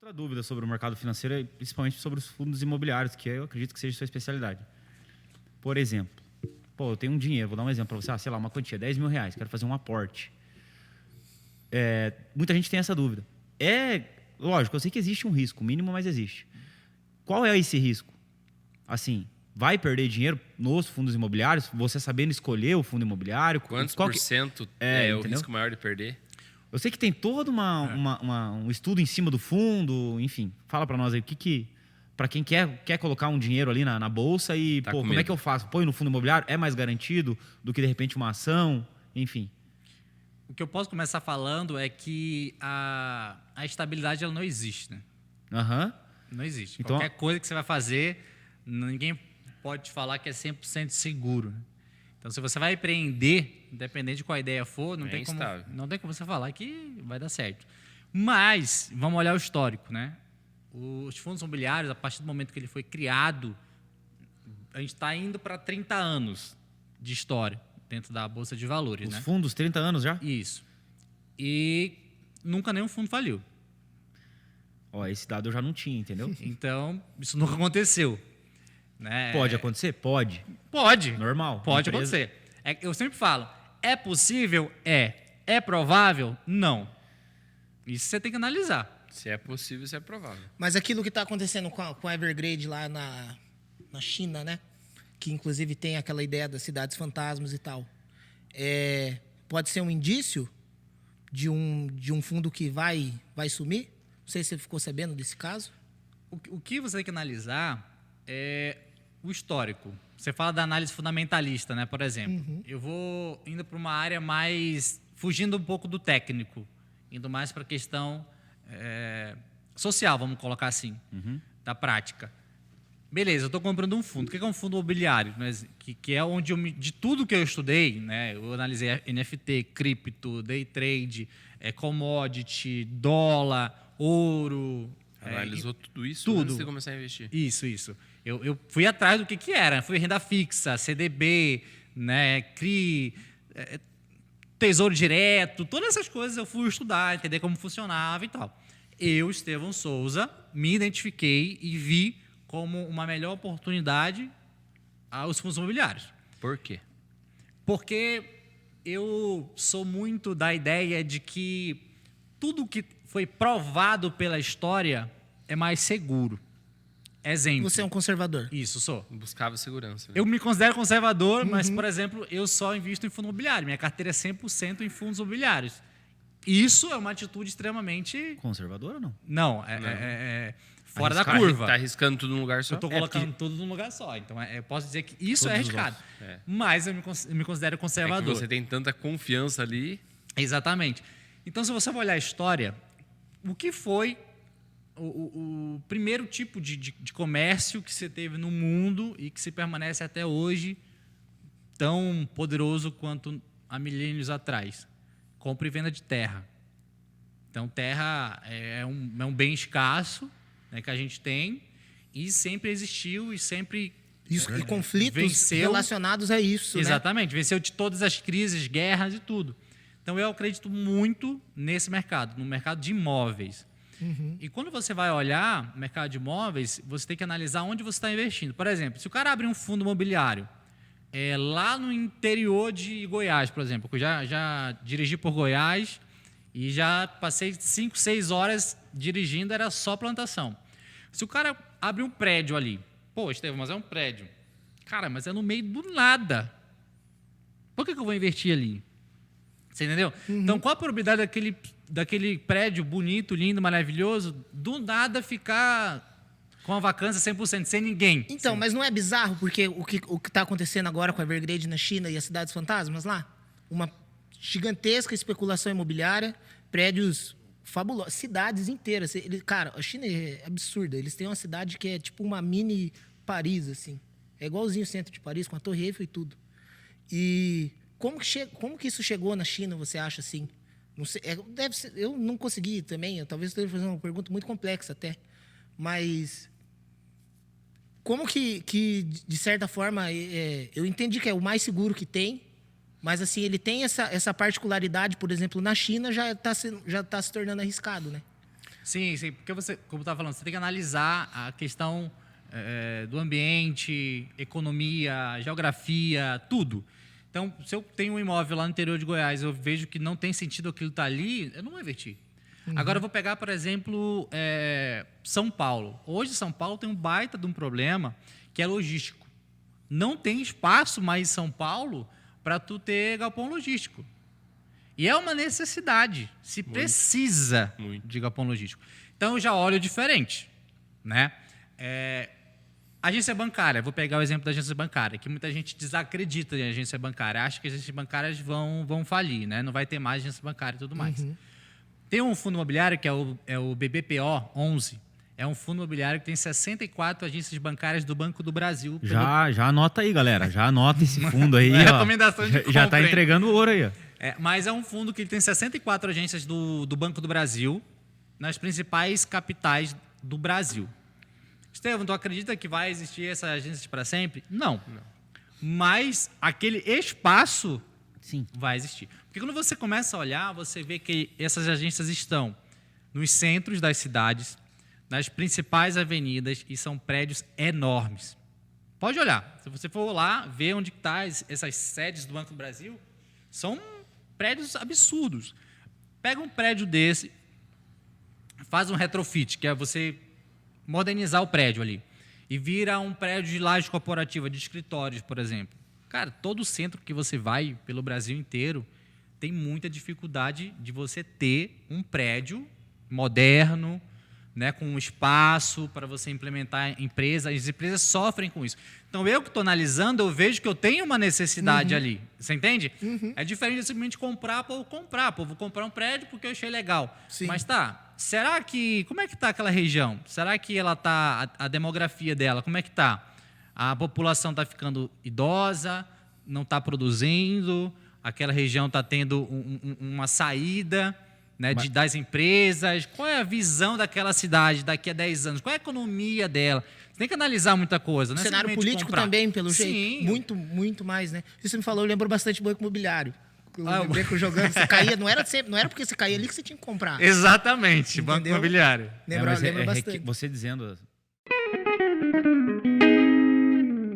Outra dúvida sobre o mercado financeiro é principalmente sobre os fundos imobiliários, que eu acredito que seja sua especialidade. Por exemplo, eu tenho um dinheiro, vou dar um exemplo para você, sei lá, uma quantia, R$10.000, quero fazer um aporte. Muita gente tem essa dúvida. Lógico, eu sei que existe um risco, mínimo, mas existe. Qual é esse risco? Assim, vai perder dinheiro nos fundos imobiliários, você sabendo escolher o fundo imobiliário? Quantos por cento é o risco maior de perder? Eu sei que tem todo um estudo em cima do fundo, enfim. Fala para nós aí, para quem quer colocar um dinheiro ali na bolsa e, como é que eu faço? Põe no fundo imobiliário? É mais garantido do que, de repente, uma ação? Enfim. O que eu posso começar falando é que a estabilidade ela não existe, né? Não existe. Então, qualquer coisa que você vai fazer, ninguém pode te falar que é 100% seguro. Então, se você vai empreender, independente de qual ideia for, não tem como você falar que vai dar certo. Mas, vamos olhar o histórico, né? Os fundos imobiliários, a partir do momento que ele foi criado, a gente está indo para 30 anos de história dentro da Bolsa de Valores. Os fundos, 30 anos já? Isso. E nunca nenhum fundo faliu. Esse dado eu já não tinha, entendeu? Então, isso nunca aconteceu. Né? Pode acontecer? Pode. Pode. Normal. Pode acontecer. Eu sempre falo, é possível? É. É provável? Não. Isso você tem que analisar. Se é possível, se é provável. Mas aquilo que está acontecendo com a Evergrande lá na China, né? Que inclusive tem aquela ideia das cidades fantasmas e tal. Pode ser um indício de um fundo que vai sumir? Não sei se você ficou sabendo desse caso. O que você tem que analisar é o histórico. Você fala da análise fundamentalista, né? Por exemplo. Eu vou indo para uma área mais... fugindo um pouco do técnico. Indo mais para a questão social, vamos colocar assim. Da prática. Beleza, eu estou comprando um fundo. O que é um fundo imobiliário? Que é onde de tudo que eu estudei, né? Eu analisei NFT, cripto, day trade, commodity, dólar, ouro. Analisou tudo isso tudo. antes de começar a investir. Isso. Eu fui atrás do que era. Fui renda fixa, CDB, né? CRI, tesouro direto, todas essas coisas eu fui estudar, entender como funcionava e tal. Eu, Estevão Souza, me identifiquei e vi como uma melhor oportunidade aos fundos imobiliários. Por quê? Porque eu sou muito da ideia de que tudo que foi provado pela história é mais seguro. Exemplo. Você é um conservador? Isso, sou. Buscava segurança. Né? Eu me considero conservador, mas, por exemplo, eu só invisto em fundo imobiliário. Minha carteira é 100% em fundos imobiliários. Isso é uma atitude extremamente... Conservadora ou não? Não, fora da curva. Tá arriscando tudo num lugar só? Eu estou colocando tudo num lugar só. Então, eu posso dizer que isso é arriscado. Mas eu me considero conservador. É que você tem tanta confiança ali. Exatamente. Então, se você for olhar a história, o que foi o primeiro tipo de comércio que você teve no mundo e que se permanece até hoje tão poderoso quanto há milênios atrás? Compra e venda de terra. Então, terra é um bem escasso, né, que a gente tem e sempre existiu e sempre isso, e conflitos venceu, relacionados a isso. Exatamente. Né? Venceu de todas as crises, guerras e tudo. Então, eu acredito muito nesse mercado, no mercado de imóveis. E quando você vai olhar o mercado de imóveis, você tem que analisar onde você está investindo. Por exemplo, se o cara abrir um fundo imobiliário lá no interior de Goiás, por exemplo, eu já dirigi por Goiás e já passei 5, 6 horas dirigindo, era só plantação. Se o cara abre um prédio ali, Estevão, mas é um prédio. Cara, mas é no meio do nada. Por que eu vou investir ali? Você entendeu? Então, qual a probabilidade daquele prédio bonito, lindo, maravilhoso, do nada ficar com a vacância 100%, sem ninguém? Então, mas não é bizarro porque o que está acontecendo agora com a Evergrande na China e as cidades fantasmas lá? Uma gigantesca especulação imobiliária, prédios fabulosos, cidades inteiras. Cara, a China é absurda. Eles têm uma cidade que é tipo uma mini Paris, assim. É igualzinho o centro de Paris, com a Torre Eiffel e tudo. E como que isso chegou na China, você acha, assim? Não sei, deve ser, eu não consegui também, talvez eu esteja fazendo uma pergunta muito complexa até, mas como que de certa forma, eu entendi que é o mais seguro que tem, mas assim, ele tem essa particularidade, por exemplo, na China já está se tornando arriscado, né? Sim, porque você, como estava falando, você tem que analisar a questão do ambiente, economia, geografia, tudo. Então, se eu tenho um imóvel lá no interior de Goiás, eu vejo que não tem sentido aquilo estar ali, eu não vou investir. Agora, eu vou pegar, por exemplo, São Paulo. Hoje, São Paulo tem um baita de um problema que é logístico. Não tem espaço mais em São Paulo para tu ter galpão logístico. E é uma necessidade. Se precisa de galpão logístico. Então, eu já olho diferente, né? Agência bancária. Vou pegar o exemplo da agência bancária, que muita gente desacredita em agência bancária. Acha que as agências bancárias vão falir, né? Não vai ter mais agência bancária e tudo mais. Tem um fundo imobiliário que é o BBPO 11. É um fundo imobiliário que tem 64 agências bancárias do Banco do Brasil. Já anota aí, galera. Já anota esse fundo aí. Recomendação de compra. Já está entregando ouro aí. Ó. Mas é um fundo que ele tem 64 agências do Banco do Brasil nas principais capitais do Brasil. Estevão, tu acredita que vai existir essas agências para sempre? Não. Mas aquele espaço vai existir. Porque quando você começa a olhar, você vê que essas agências estão nos centros das cidades, nas principais avenidas, e são prédios enormes. Pode olhar. Se você for lá, ver onde estão essas sedes do Banco do Brasil, são prédios absurdos. Pega um prédio desse, faz um retrofit, que é você modernizar o prédio ali, e vira um prédio de laje corporativa, de escritórios, por exemplo. Cara, todo centro que você vai pelo Brasil inteiro tem muita dificuldade de você ter um prédio moderno, né, com um espaço para você implementar empresas. As empresas sofrem com isso. Então, eu que estou analisando, eu vejo que eu tenho uma necessidade ali. Você entende? É diferente de simplesmente comprar por comprar. Pô, vou comprar um prédio porque eu achei legal. Sim. Mas será que... Como é que está aquela região? Será que ela está... A demografia dela, como é que está? A população está ficando idosa, não está produzindo, aquela região está tendo uma saída... Né, das empresas, qual é a visão daquela cidade daqui a 10 anos, qual é a economia dela. Você tem que analisar muita coisa. Não é cenário político comprar. Também, pelo jeito. Sim. Muito, muito mais, né? Isso você me falou, eu lembro bastante do banco imobiliário. Eu lembrei que jogando, você caía, não era porque você caía ali que você tinha que comprar. Exatamente, entendeu? Banco imobiliário. Lembra bastante. Você dizendo